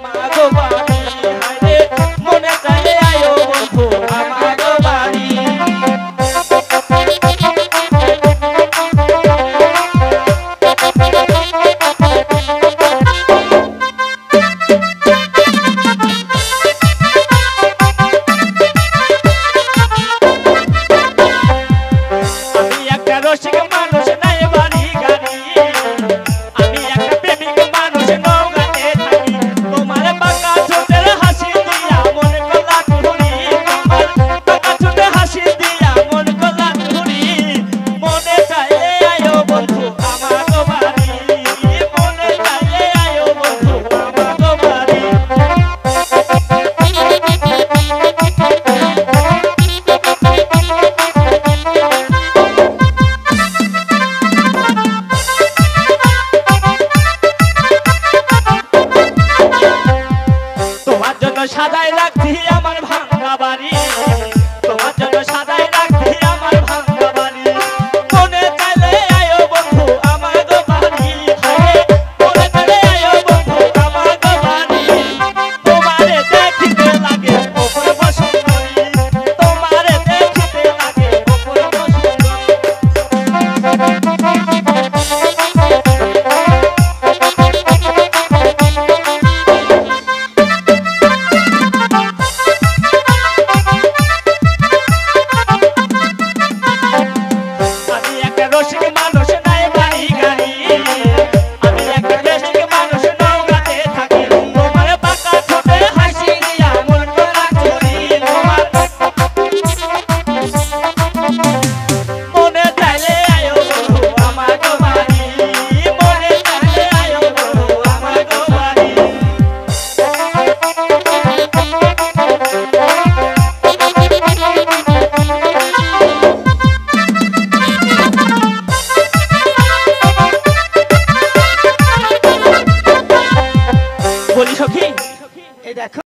মাগো বাড়ি হায়রে মনে চাইলে আয়ো বন্ধু আমাগো বাড়ি। আমি একটা রসিক মানুষ নাই বাড়ি গাড়ি, আমি একটা প্রেমিক মানুষ নৌকাতে থাকি। তোমার বাঁকা ঠোঁটের হাসি দিয়া মন কলা ঘুরি, তোমার বাঁকা ঠোঁটে হাসি দিয়া মন কলা ঘুরি। মনে চাইলে আয়ো বন্ধু আমাগো বাড়ি, মনে চাইলে আয়ো বন্ধু আমাগো বাড়ি। তোমার জন্য সাজাই রাখছি